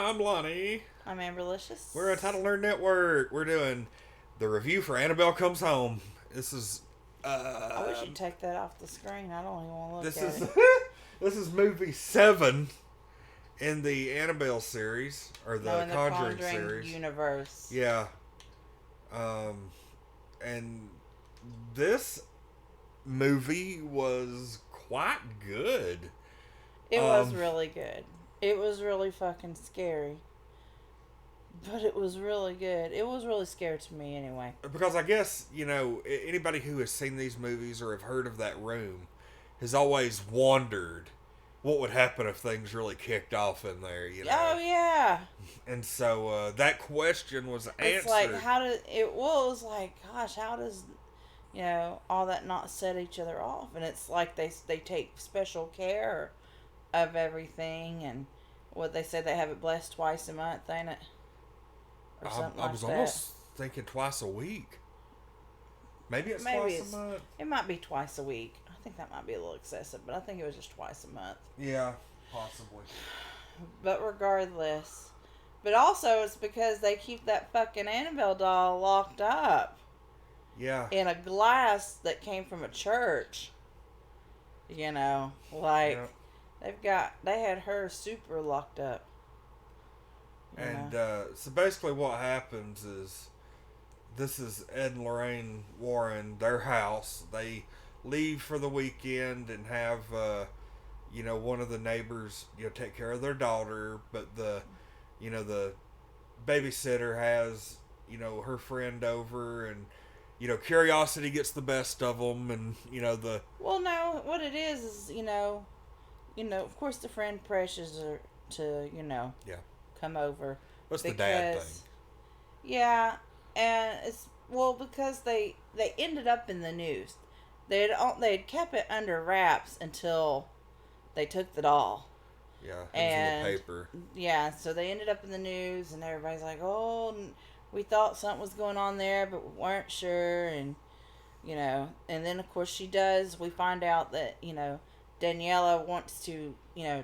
I'm Lonnie. I'm Amberlicious. We're Untitled Nerd Network. We're doing the review for Annabelle Comes Home. This is I wish you'd take that off the screen. I don't even want to look this at is it. this is movie 7 in the Annabelle series or the In the Conjuring Conjuring series. universe. Yeah. And this movie was quite good. It was really good. It was really fucking scary. But it was really good. It was really scary to me anyway. Because I guess, anybody who has seen these movies or have heard of that room has always wondered what would happen if things really kicked off in there, Oh, yeah. And so that question was answered. It's like, it was like, gosh, how does, all that not set each other off? And it's like they take special care of everything. And what they said, they have it blessed twice a month, ain't it? Or something I was almost thinking twice a week. Maybe it's twice a month. It might be twice a week. I think that might be a little excessive, but I think it was just twice a month. Yeah, possibly. But regardless. But also, it's because they keep that fucking Annabelle doll locked up. Yeah. In a glass that came from a church. They had her super locked up. And so basically what happens is, this is Ed and Lorraine Warren, their house. They leave for the weekend and have, one of the neighbors, take care of their daughter. But the babysitter has, her friend over, and, curiosity gets the best of them. And, Well, no, what it is, of course the friend pressures her to, Yeah. come over. What's the dad thing? Yeah, and because they ended up in the news. They had kept it under wraps until they took the doll. Yeah, it was in the paper. Yeah, so they ended up in the news, and everybody's like, "Oh, we thought something was going on there, but we weren't sure." And and then of course she does. We find out that Daniela wants to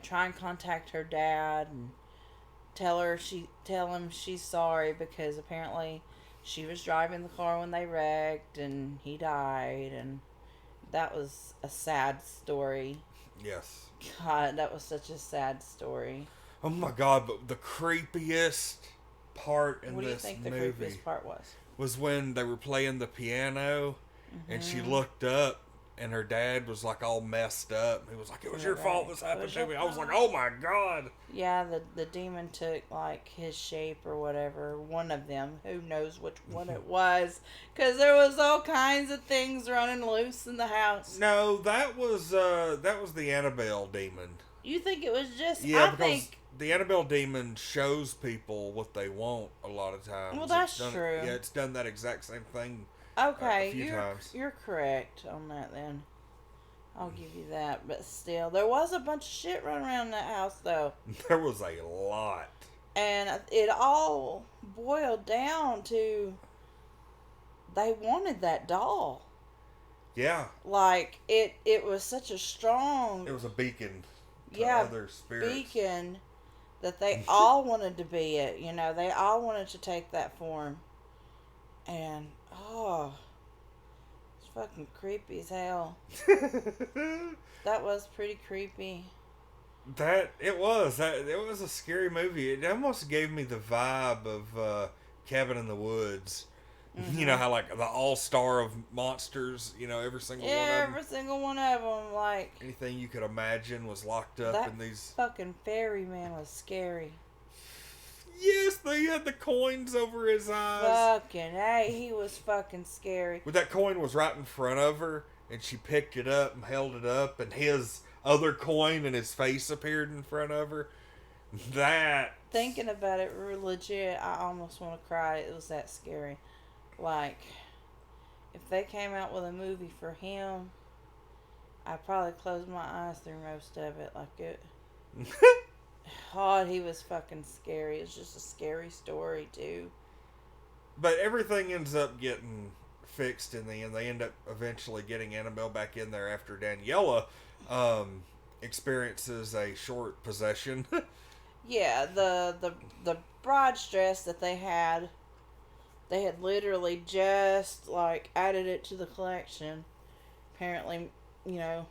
try and contact her dad and tell him she's sorry, because apparently she was driving the car when they wrecked and he died, and that was a sad story. Yes. God, that was such a sad story. Oh my God, but the creepiest part in this movie... What do you think the creepiest part was? Was when they were playing the piano, and she looked up, and her dad was like all messed up. He was like, "It was your fault this happened to me." I was like, "Oh my God." Yeah, the demon took like his shape or whatever. One of them. Who knows which one it was. Because there was all kinds of things running loose in the house. No, that was the Annabelle demon. You think it was just... Yeah, because the Annabelle demon shows people what they want a lot of times. Well, that's true. Yeah, it's done that exact same thing. Okay, a few times. You're correct on that then. I'll give you that. But still, there was a bunch of shit running around in that house, though. There was a lot. And it all boiled down to they wanted that doll. Yeah. Like, it was such a strong... It was a beacon to other spirits. Beacon that they all wanted to be it. They all wanted to take that form. And... oh, it's fucking creepy as hell. That was pretty creepy. It was a scary movie. It almost gave me the vibe of Cabin in the Woods. Mm-hmm. You know how like the all-star of monsters, every single one of them. Every single one of them, like... anything you could imagine was locked up in these... fucking ferryman was scary. Yes, they had the coins over his eyes. Fucking hey, he was fucking scary. But that coin was right in front of her, and she picked it up and held it up, and his other coin and his face appeared in front of her. Thinking about it legit, I almost want to cry. It was that scary. Like, if they came out with a movie for him, I'd probably close my eyes through most of it. Like it... God, he was fucking scary. It's just a scary story, too. But everything ends up getting fixed in the end. They end up eventually getting Annabelle back in there after Daniela experiences a short possession. Yeah, the bride's dress that they had literally just like added it to the collection. Apparently, you know,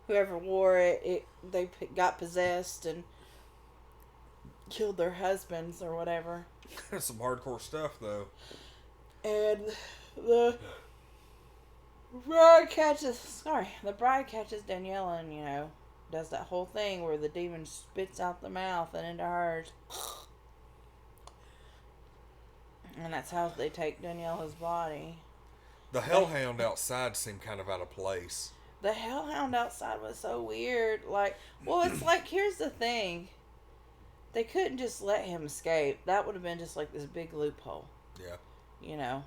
whoever wore it got possessed and killed their husbands or whatever. That's some hardcore stuff, though. And the the bride catches Daniela and, does that whole thing where the demon spits out the mouth and into hers. And that's how they take Daniela's body. The hellhound outside seemed kind of out of place. The hellhound outside was so weird. It's like, here's the thing. They couldn't just let him escape. That would have been just like this big loophole. Yeah.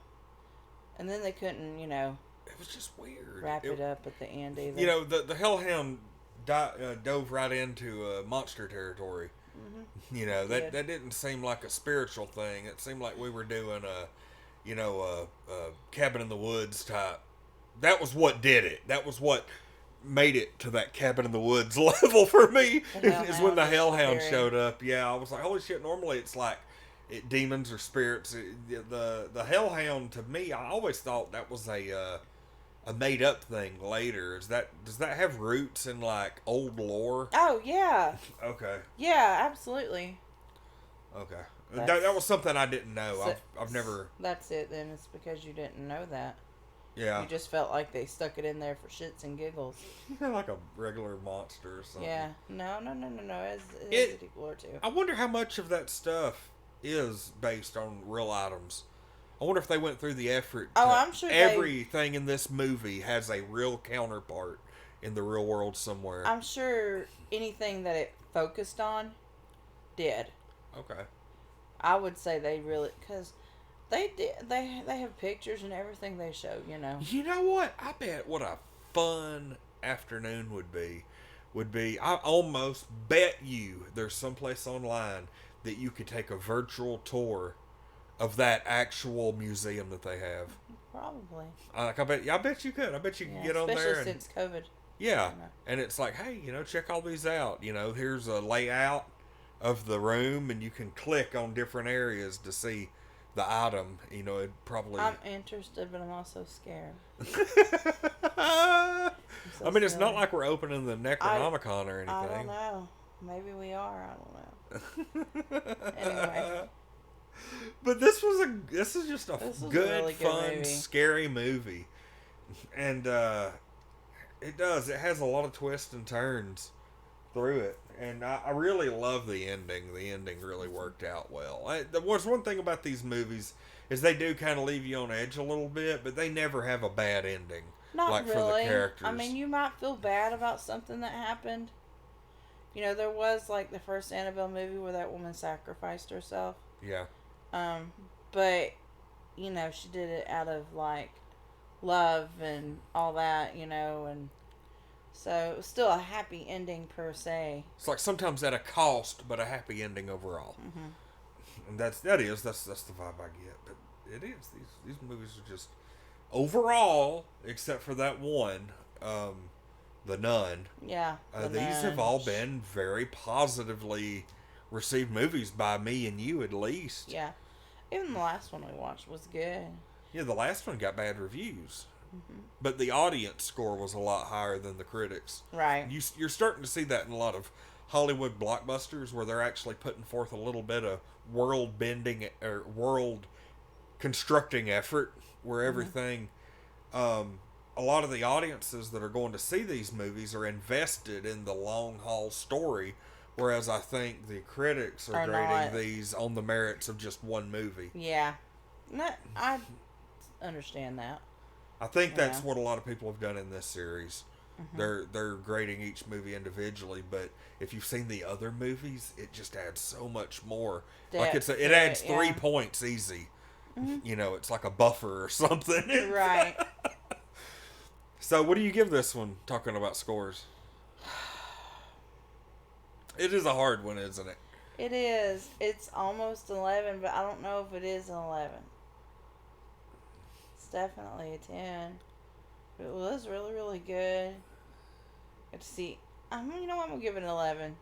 And then they couldn't, It was just weird. Wrap it up at the end either. The hellhound dove right into monster territory. Mm-hmm. That didn't seem like a spiritual thing. It seemed like we were doing a cabin in the woods type. That was what did it. That was what made it to that cabin in the woods level for me. Is when the hellhound showed up. Yeah, I was like, holy shit. Normally it's like demons or spirits. The hellhound, to me, I always thought that was a made up thing later. Does that have roots in like old lore? Oh yeah. Okay. Yeah, absolutely. Okay. That was something I didn't know. I've never. That's it. Then it's because you didn't know that. Yeah. You just felt like they stuck it in there for shits and giggles. Like a regular monster or something. Yeah. No. It's deep lore too. I wonder how much of that stuff is based on real items. I wonder if they went through the effort. I'm sure everything in this movie has a real counterpart in the real world somewhere. I'm sure anything that it focused on did. Okay. I would say they really, because they did. They have pictures and everything they show. You know what? I bet what a fun afternoon would be. I almost bet you there's someplace online that you could take a virtual tour of that actual museum that they have. Probably. I bet you could. I bet you could get on there. Especially since COVID. Yeah. And it's like, hey, check all these out. Here's a layout of the room, and you can click on different areas to see the item. It probably. I'm interested, but I'm also scared. It's not like we're opening the Necronomicon or anything. I don't know. Maybe we are. I don't know. Anyway. But this is just a good, really fun, movie. Scary movie. And it has a lot of twists and turns through it. And I really love the ending. The ending really worked out well. There's one thing about these movies is they do kind of leave you on edge a little bit, but they never have a bad ending. Not really. For the characters. I mean, you might feel bad about something that happened. There was like the first Annabelle movie where that woman sacrificed herself. Yeah. But she did it out of like love and all that, and so it was still a happy ending per se. It's like sometimes at a cost, but a happy ending overall. Mm-hmm. And that's the vibe I get. But it is these movies are just overall, except for that one, The Nun. Yeah. These have all been very positively received movies by me and you at least. Yeah. Even the last one we watched was good. Yeah, the last one got bad reviews. Mm-hmm. But the audience score was a lot higher than the critics. Right. You're starting to see that in a lot of Hollywood blockbusters where they're actually putting forth a little bit of world bending or world constructing effort where everything... a lot of the audiences that are going to see these movies are invested in the long haul story, whereas I think the critics are grading these on the merits of just one movie. Yeah. I understand that. I think that's what a lot of people have done in this series. Mm-hmm. They're grading each movie individually, but if you've seen the other movies, it just adds so much more. Depth, it adds 3 points easy. Mm-hmm. It's like a buffer or something. Right. So, what do you give this one, talking about scores? It is a hard one, isn't it? It is. It's almost 11, but I don't know if it is an 11. It's definitely a 10. But it was really, really good. Let's see. You know what? I'm going to give it an 11.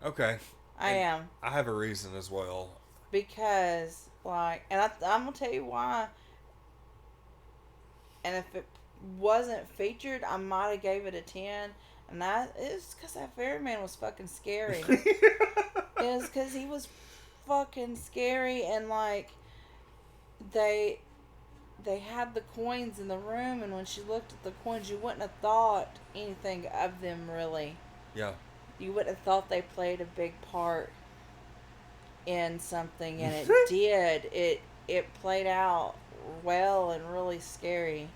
Okay. I am. I have a reason as well. Because, like, and I'm going to tell you why. And if it wasn't featured, I might have gave it a 10. And that is because that ferryman was fucking scary. It was because he was fucking scary. And, like, they they had the coins in the room, and when she looked at the coins, you wouldn't have thought anything of them, really. Yeah. You wouldn't have thought they played a big part in something, and it did. It played out well and really scary.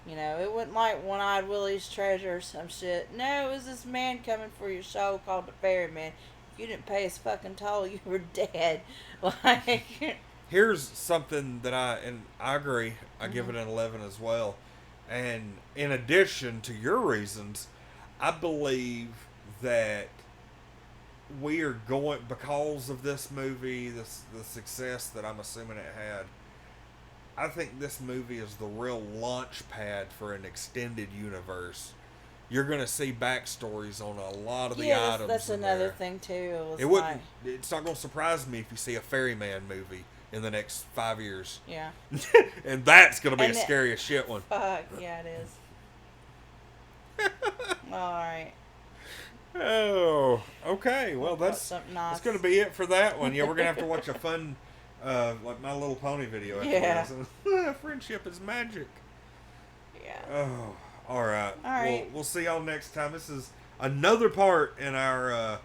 You know, it wasn't like One-Eyed Willie's Treasure or some shit. No, it was this man coming for your soul called the Ferryman. If you didn't pay his fucking toll, you were dead. Like, Here's something that I agree. I give mm-hmm. it an 11 as well. And in addition to your reasons, I believe that we are going, because of this movie, the success that I'm assuming it had. I think this movie is the real launch pad for an extended universe. You're gonna see backstories on a lot of the yeah, items. that's in another there. thing too. It wouldn't. It's not gonna surprise me if you see a Ferryman movie in the next 5 years. Yeah. And that's gonna be And a scary as shit one. Fuck yeah, it is. All right. Oh, okay. Well, What about that's something nice? that's gonna be it for that one. Yeah, we're gonna have to watch a fun, like My Little Pony video. Yeah. Friendship is magic. Yeah. Oh, all right. All right. We'll see y'all next time. This is another part in our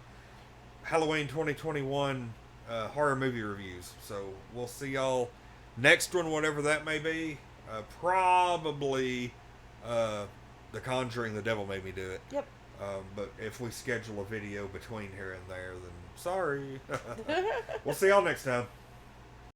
Halloween 2021 horror movie reviews. So we'll see y'all next one, whatever that may be. Probably The Conjuring, The Devil Made Me Do It. Yep. But if we schedule a video between here and there, then sorry. We'll see y'all next time.